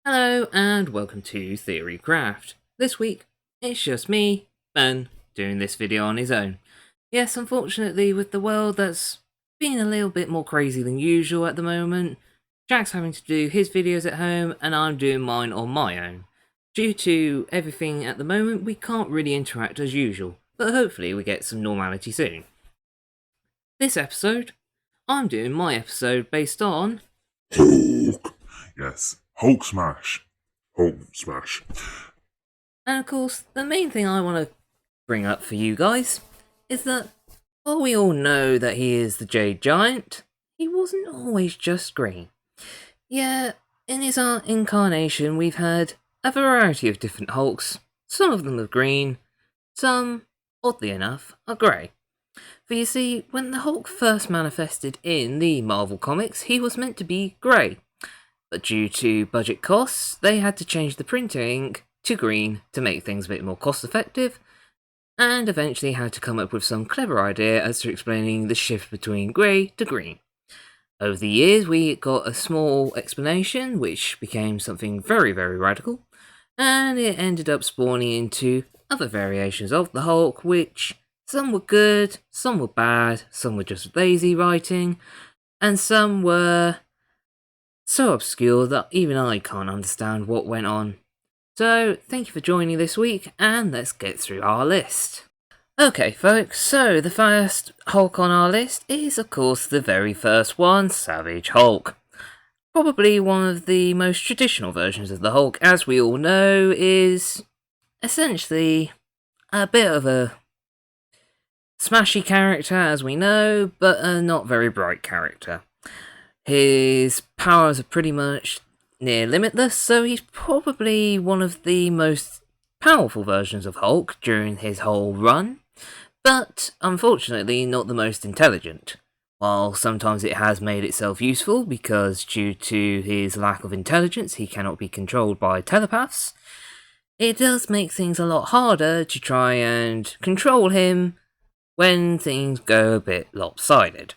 Hello and welcome to Theorycraft. This week, it's just me, Ben, doing this video on his own. Yes, unfortunately, with the world that's being a little bit more crazy than usual at the moment, Jack's having to do his videos at home and I'm doing mine on my own. Due to everything at the moment, we can't really interact as usual, but hopefully we get some normality soon. This episode, I'm doing my episode based on Hulk. Yes, Hulk smash. Hulk smash. And of course, the main thing I want to bring up for you guys is that while we all know that he is the Jade Giant, he wasn't always just green. Yeah, in his incarnation, we've had a variety of different Hulks. Some of them are green, some, oddly enough, are grey. For you see, when the Hulk first manifested in the Marvel comics, he was meant to be grey. But due to budget costs, they had to change the printer ink to green to make things a bit more cost effective, and eventually had to come up with some clever idea as to explaining the shift between grey to green. Over the years, we got a small explanation which became something very, very radical, and it ended up spawning into other variations of the Hulk, which some were good, some were bad, some were just lazy writing, and some were so obscure that even I can't understand what went on. So, thank you for joining this week, and let's get through our list. Okay folks, so the first Hulk on our list is of course the very first one, Savage Hulk. Probably one of the most traditional versions of the Hulk, as we all know, is essentially a bit of a smashy character, as we know, but a not very bright character. His powers are pretty much near limitless, so he's probably one of the most powerful versions of Hulk during his whole run, but unfortunately not the most intelligent. While sometimes it has made itself useful because due to his lack of intelligence he cannot be controlled by telepaths, it does make things a lot harder to try and control him when things go a bit lopsided.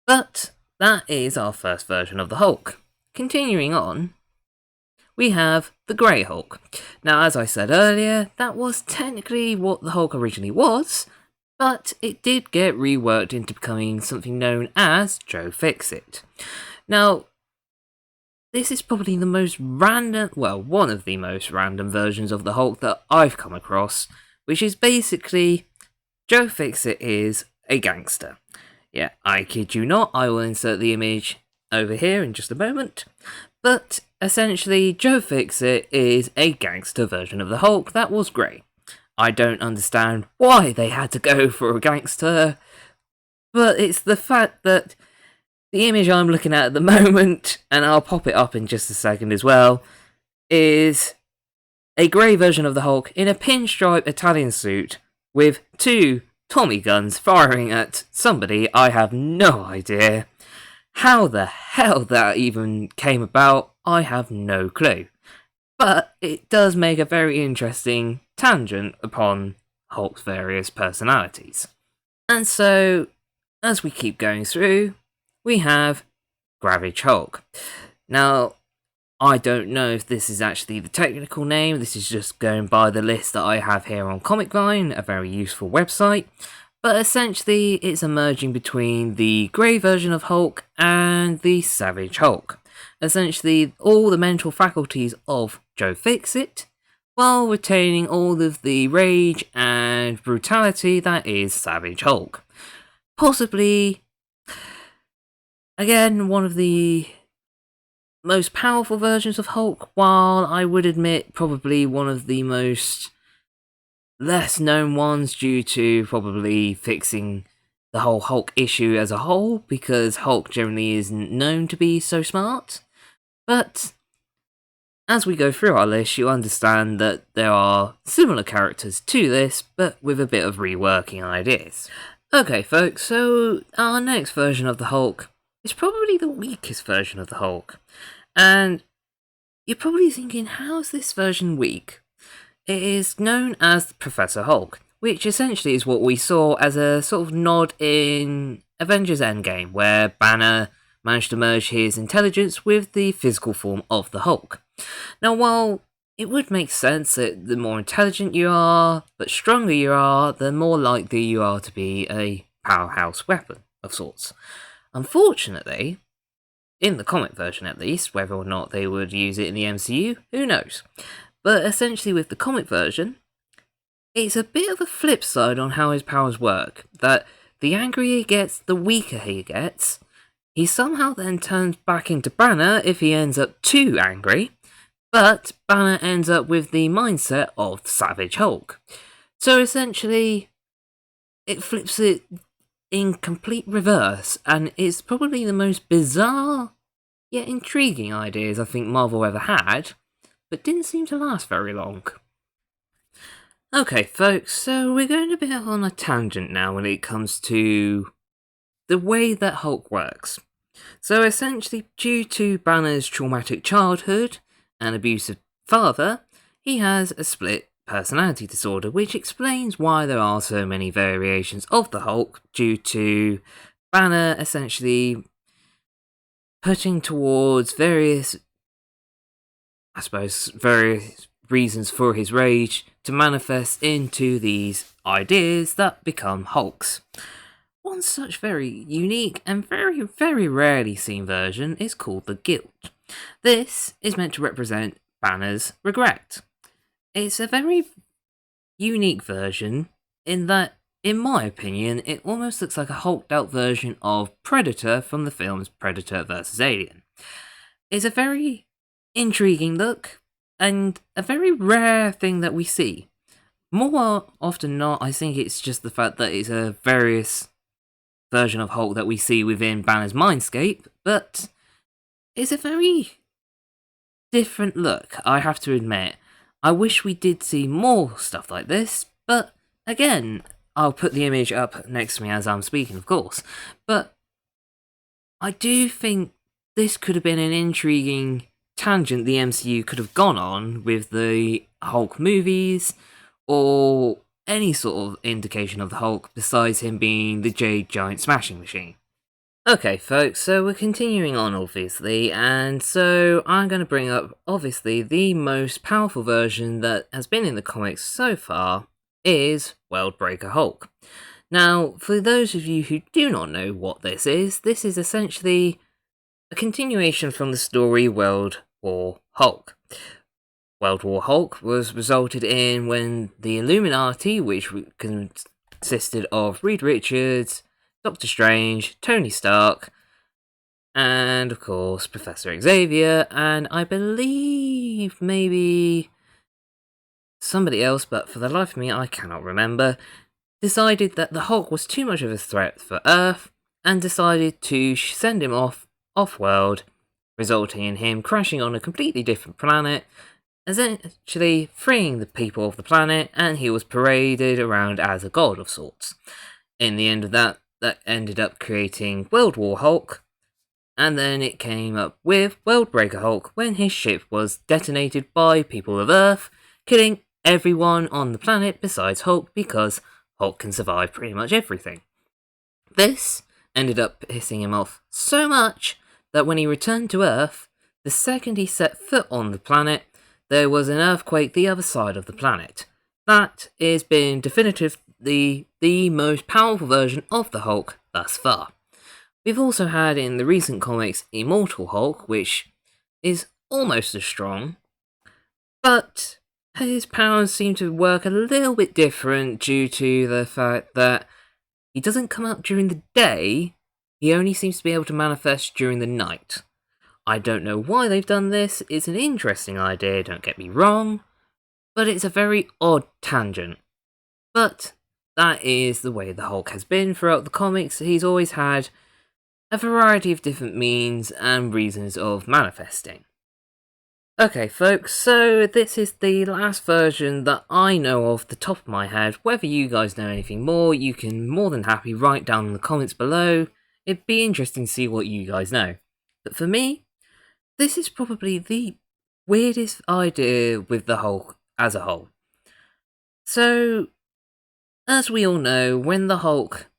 But that is our first version of the Hulk. Continuing on, we have the Grey Hulk. Now, as I said earlier, that was technically what the Hulk originally was, but it did get reworked into becoming something known as Joe Fixit. Now, this is probably the most random, well, one of the most random versions of the Hulk that I've come across, which is basically Joe Fixit is a gangster. Yeah, I kid you not, I will insert the image over here in just a moment. But essentially, Joe Fixit is a gangster version of the Hulk that was grey. I don't understand why they had to go for a gangster, but it's the fact that the image I'm looking at the moment, and I'll pop it up in just a second as well, is a grey version of the Hulk in a pinstripe Italian suit with two Tommy guns firing at somebody. I have no idea. How the hell that even came about, I have no clue. But it does make a very interesting tangent upon Hulk's various personalities. And so, as we keep going through, we have Gravage Hulk. Now, I don't know if this is actually the technical name, this is just going by the list that I have here on Comic Vine, a very useful website. But essentially, it's a merging between the grey version of Hulk and the Savage Hulk. Essentially, all the mental faculties of Joe Fixit, while retaining all of the rage and brutality that is Savage Hulk. Possibly, again, one of the most powerful versions of Hulk, while I would admit probably one of the most less known ones due to probably fixing the whole Hulk issue as a whole, because Hulk generally isn't known to be so smart. But as we go through our list, you understand that there are similar characters to this, but with a bit of reworking ideas. Okay folks, so our next version of the Hulk is probably the weakest version of the Hulk. And you're probably thinking, how is this version weak? It is known as Professor Hulk, which essentially is what we saw as a sort of nod in Avengers Endgame, where Banner managed to merge his intelligence with the physical form of the Hulk. Now, while it would make sense that the more intelligent you are, but stronger you are, the more likely you are to be a powerhouse weapon of sorts. Unfortunately, in the comic version at least, whether or not they would use it in the MCU, who knows? But essentially, with the comic version, it's a bit of a flip side on how his powers work. That the angrier he gets, the weaker he gets. He somehow then turns back into Banner if he ends up too angry, but Banner ends up with the mindset of Savage Hulk. So essentially, it flips it in complete reverse, and it's probably the most bizarre yet intriguing ideas I think Marvel ever had, but didn't seem to last very long. Okay, folks, so we're going a bit on a tangent now when it comes to the way that Hulk works. So essentially, due to Banner's traumatic childhood and abusive father, he has a split personality disorder, which explains why there are so many variations of the Hulk due to Banner essentially putting towards various reasons for his rage to manifest into these ideas that become Hulks. One such very unique and very, very rarely seen version is called the Guilt. This is meant to represent Banner's regret. It's a very unique version in that, in my opinion, it almost looks like a hulked out version of Predator from the films Predator vs. Alien. It's a very intriguing look and a very rare thing that we see. More often not, I think it's just the fact that it's a various version of Hulk that we see within Banner's mindscape, but it's a very different look, I have to admit. I wish we did see more stuff like this, but again, I'll put the image up next to me as I'm speaking, of course, but I do think this could have been an intriguing tangent the MCU could have gone on with the Hulk movies, or any sort of indication of the Hulk besides him being the Jade Giant smashing machine. Okay, folks, so we're continuing on, obviously, and so I'm going to bring up, obviously, the most powerful version that has been in the comics so far is Worldbreaker Hulk. Now, for those of you who do not know what this is essentially a continuation from the story World War Hulk. World War Hulk was resulted in when the Illuminati, which consisted of Reed Richards, Doctor Strange, Tony Stark, and of course Professor Xavier, and I believe maybe somebody else, but for the life of me I cannot remember, decided that the Hulk was too much of a threat for Earth, and decided to send him off-world, resulting in him crashing on a completely different planet, essentially freeing the people of the planet, and he was paraded around as a god of sorts. In the end of that ended up creating World War Hulk, and then it came up with Worldbreaker Hulk when his ship was detonated by people of Earth, killing everyone on the planet besides Hulk because Hulk can survive pretty much everything. This ended up pissing him off so much that when he returned to Earth, the second he set foot on the planet, there was an earthquake the other side of the planet. That has been definitively the most powerful version of the Hulk thus far. We've also had in the recent comics Immortal Hulk, which is almost as strong, but his powers seem to work a little bit different due to the fact that he doesn't come out during the day, he only seems to be able to manifest during the night. I don't know why they've done this, it's an interesting idea, don't get me wrong, but it's a very odd tangent. But that is the way the Hulk has been throughout the comics. He's always had a variety of different means and reasons of manifesting. Okay, folks, so this is the last version that I know off the top of my head. Whether you guys know anything more, you can more than happy write down in the comments below. It'd be interesting to see what you guys know. But for me, this is probably the weirdest idea with the Hulk as a whole. So, as we all know, when the Hulk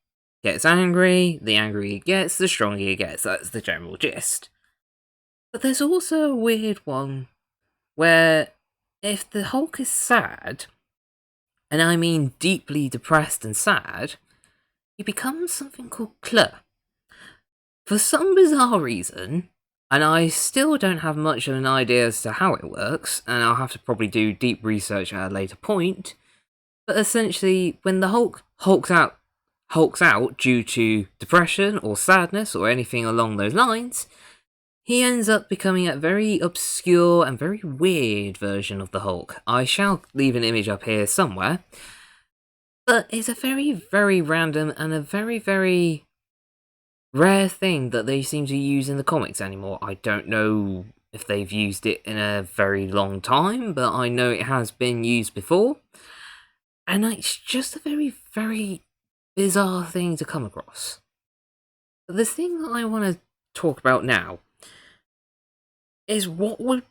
gets angry, the angrier he gets, the stronger he gets. That's the general gist. But there's also a weird one where if the Hulk is sad, and I mean deeply depressed and sad, he becomes something called Cluh. For some bizarre reason, and I still don't have much of an idea as to how it works, and I'll have to probably do deep research at a later point, but essentially, when the Hulk hulks out due to depression or sadness or anything along those lines, he ends up becoming a very obscure and very weird version of the Hulk. I shall leave an image up here somewhere, but it's a very, very random and a very, very rare thing that they seem to use in the comics anymore. I don't know if they've used it in a very long time, but I know it has been used before. And it's just a very, very bizarre thing to come across. But the thing that I want to talk about now is what would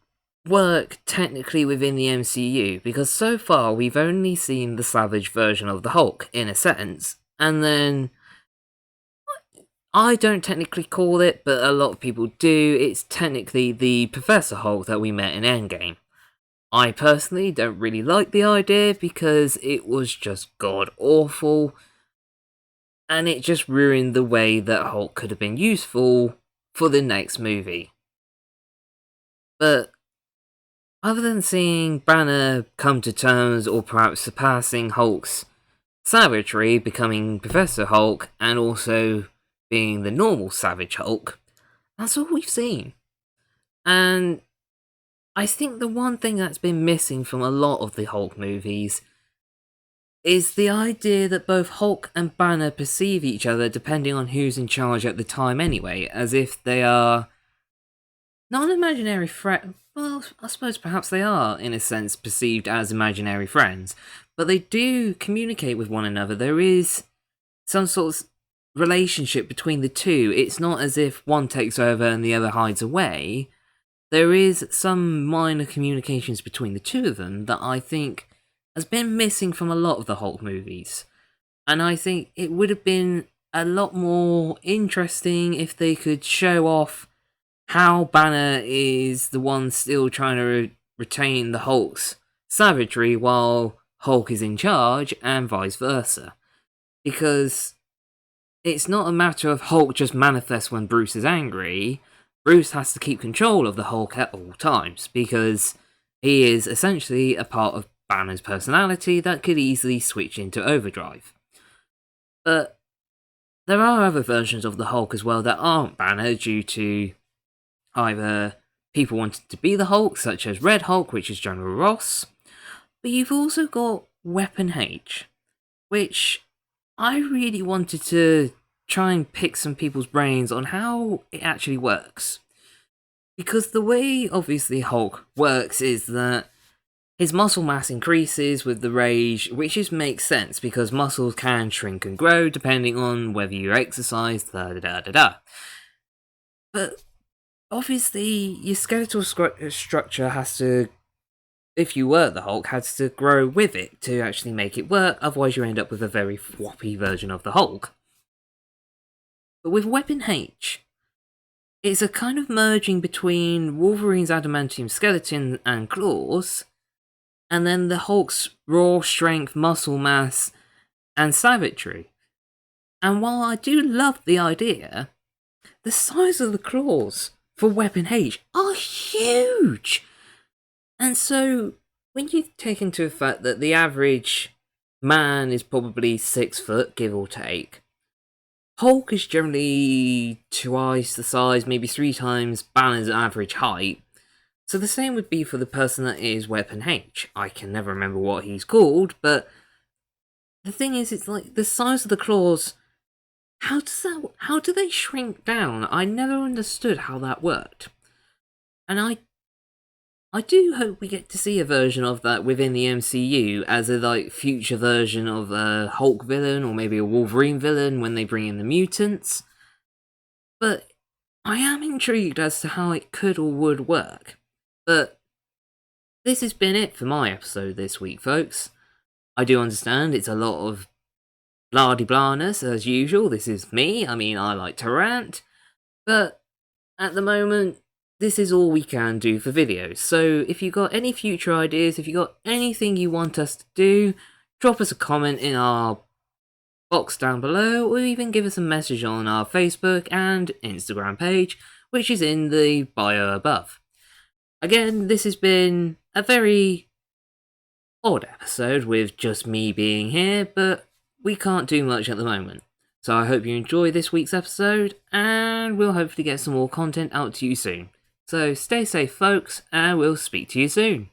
work technically within the MCU, because so far we've only seen the Savage version of the Hulk, in a sense, and then I don't technically call it, but a lot of people do, it's technically the Professor Hulk that we met in Endgame. I personally don't really like the idea because it was just god awful, and it just ruined the way that Hulk could have been useful for the next movie. But other than seeing Banner come to terms or perhaps surpassing Hulk's savagery, becoming Professor Hulk, and also being the normal Savage Hulk, that's all we've seen. And I think the one thing that's been missing from a lot of the Hulk movies is the idea that both Hulk and Banner perceive each other depending on who's in charge at the time anyway, as if they are not an imaginary friend. Well, I suppose perhaps they are, in a sense, perceived as imaginary friends, but they do communicate with one another. There is some sort of relationship between the two. It's not as if one takes over and the other hides away. There is some minor communications between the two of them that I think has been missing from a lot of the Hulk movies. And I think it would have been a lot more interesting if they could show off how Banner is the one still trying to retain the Hulk's savagery while Hulk is in charge, and vice versa. Because it's not a matter of Hulk just manifests when Bruce is angry. Bruce has to keep control of the Hulk at all times, because he is essentially a part of Banner's personality that could easily switch into overdrive. But there are other versions of the Hulk as well that aren't Banner due to either people wanting to be the Hulk, such as Red Hulk, which is General Ross, but you've also got Weapon H, which I really wanted to try and pick some people's brains on how it actually works. Because the way, obviously, Hulk works is that his muscle mass increases with the rage, which just makes sense because muscles can shrink and grow depending on whether you exercise, da da da da da. But obviously, your skeletal structure has to, if you were the Hulk, has to grow with it to actually make it work, otherwise you end up with a very floppy version of the Hulk. But with Weapon H, it's a kind of merging between Wolverine's adamantium skeleton and claws, and then the Hulk's raw strength, muscle mass, and savagery. And while I do love the idea, the size of the claws for Weapon H are huge! And so, when you take into the fact that the average man is probably 6 foot, give or take, Hulk is generally twice the size, maybe 3 times Banner's average height. So the same would be for the person that is Weapon H. I can never remember what he's called, but the thing is, it's like the size of the claws. How do they shrink down? I never understood how that worked. And I do hope we get to see a version of that within the MCU as a future version of a Hulk villain or maybe a Wolverine villain when they bring in the mutants. But I am intrigued as to how it could or would work. But this has been it for my episode this week, folks. I do understand it's a lot of blah-de-blahness as usual. This is me. I mean, I like to rant. But at the moment, this is all we can do for videos. So if you got any future ideas, if you got anything you want us to do, drop us a comment in our box down below, or even give us a message on our Facebook and Instagram page, which is in the bio above. Again, this has been a very odd episode with just me being here, but we can't do much at the moment. So I hope you enjoy this week's episode, and we'll hopefully get some more content out to you soon. So stay safe, folks, and we'll speak to you soon.